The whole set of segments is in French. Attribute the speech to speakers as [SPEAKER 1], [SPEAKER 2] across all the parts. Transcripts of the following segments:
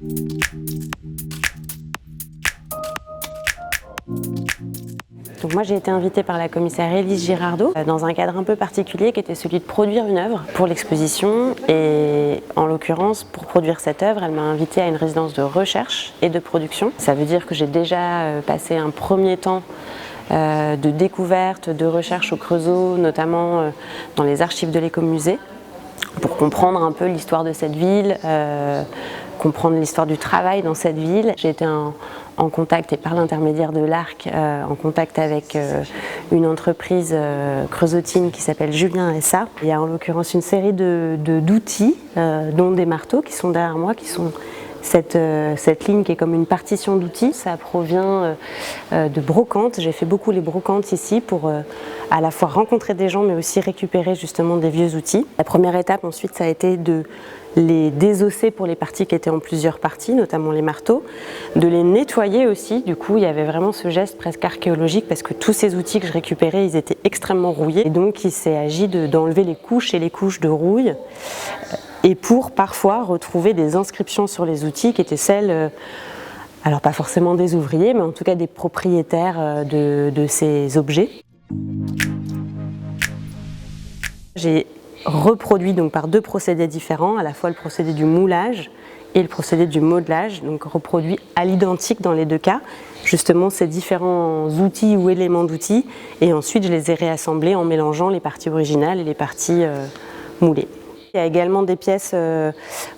[SPEAKER 1] Donc moi j'ai été invitée par la commissaire Élise Girardot dans un cadre un peu particulier qui était celui de produire une œuvre pour l'exposition, et en l'occurrence pour produire cette œuvre elle m'a invitée à une résidence de recherche et de production. Ça veut dire que j'ai déjà passé un premier temps de découverte, de recherche au Creusot, notamment dans les archives de l'Écomusée, pour comprendre un peu l'histoire de cette ville, comprendre l'histoire du travail dans cette ville. J'ai été en contact, et par l'intermédiaire de l'ARC, en contact avec une entreprise creusotine qui s'appelle Julien SA. Il y a en l'occurrence une série d'outils, dont des marteaux qui sont derrière moi, qui sont cette ligne qui est comme une partition d'outils. Ça provient de brocantes. J'ai fait beaucoup les brocantes ici pour à la fois rencontrer des gens mais aussi récupérer justement des vieux outils. La première étape ensuite ça a été de les désosser pour les parties qui étaient en plusieurs parties, notamment les marteaux, de les nettoyer aussi. Du coup il y avait vraiment ce geste presque archéologique parce que tous ces outils que je récupérais ils étaient extrêmement rouillés, et donc il s'est agi d'enlever les couches et les couches de rouille, et pour parfois retrouver des inscriptions sur les outils qui étaient celles, alors pas forcément des ouvriers, mais en tout cas des propriétaires de ces objets. J'ai reproduit donc par deux procédés différents, à la fois le procédé du moulage et le procédé du modelage, donc reproduit à l'identique dans les deux cas, justement ces différents outils ou éléments d'outils, et ensuite je les ai réassemblés en mélangeant les parties originales et les parties moulées. Il y a également des pièces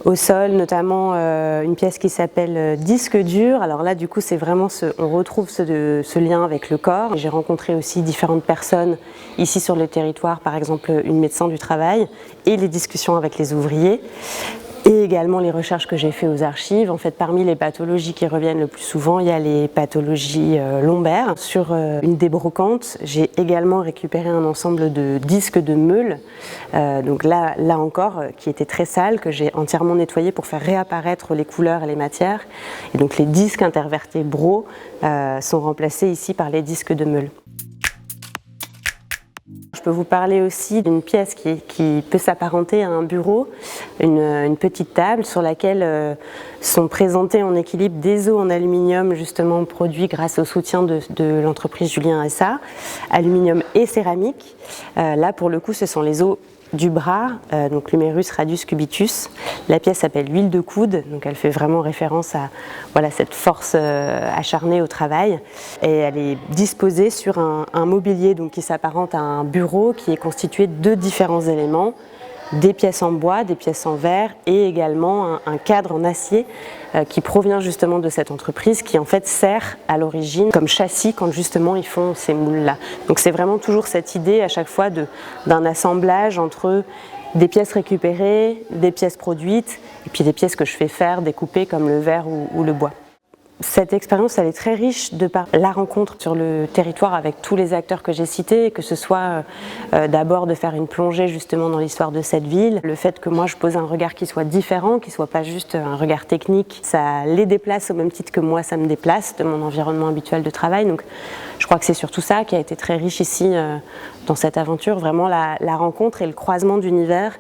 [SPEAKER 1] au sol, notamment une pièce qui s'appelle disque dur. Alors là, du coup, c'est vraiment on retrouve ce lien avec le corps. J'ai rencontré aussi différentes personnes ici sur le territoire, par exemple une médecin du travail, et les discussions avec les ouvriers. Et également les recherches que j'ai faites aux archives. En fait, parmi les pathologies qui reviennent le plus souvent, il y a les pathologies lombaires. Sur une des brocantes, j'ai également récupéré un ensemble de disques de meule, donc là encore, qui était très sale, que j'ai entièrement nettoyé pour faire réapparaître les couleurs et les matières. Et donc les disques intervertébraux sont remplacés ici par les disques de meule. Je peux vous parler aussi d'une pièce qui peut s'apparenter à un bureau, une petite table sur laquelle sont présentés en équilibre des os en aluminium, justement produits grâce au soutien de l'entreprise Julien SA, aluminium et céramique. Là pour le coup ce sont les os du bras, donc l'humérus radius cubitus. La pièce s'appelle l'huile de coude, donc elle fait vraiment référence à cette force acharnée au travail, et elle est disposée sur un mobilier donc, qui s'apparente à un bureau qui est constitué de différents éléments, des pièces en bois, des pièces en verre, et également un cadre en acier qui provient justement de cette entreprise, qui en fait sert à l'origine comme châssis quand justement ils font ces moules-là. Donc c'est vraiment toujours cette idée à chaque fois d'un assemblage entre des pièces récupérées, des pièces produites, et puis des pièces que je fais faire, découper comme le verre ou le bois. Cette expérience elle est très riche de par la rencontre sur le territoire avec tous les acteurs que j'ai cités, que ce soit d'abord de faire une plongée justement dans l'histoire de cette ville, le fait que moi je pose un regard qui soit différent, qui soit pas juste un regard technique, ça les déplace au même titre que moi ça me déplace de mon environnement habituel de travail. Donc je crois que c'est surtout ça qui a été très riche ici dans cette aventure, vraiment la rencontre et le croisement d'univers.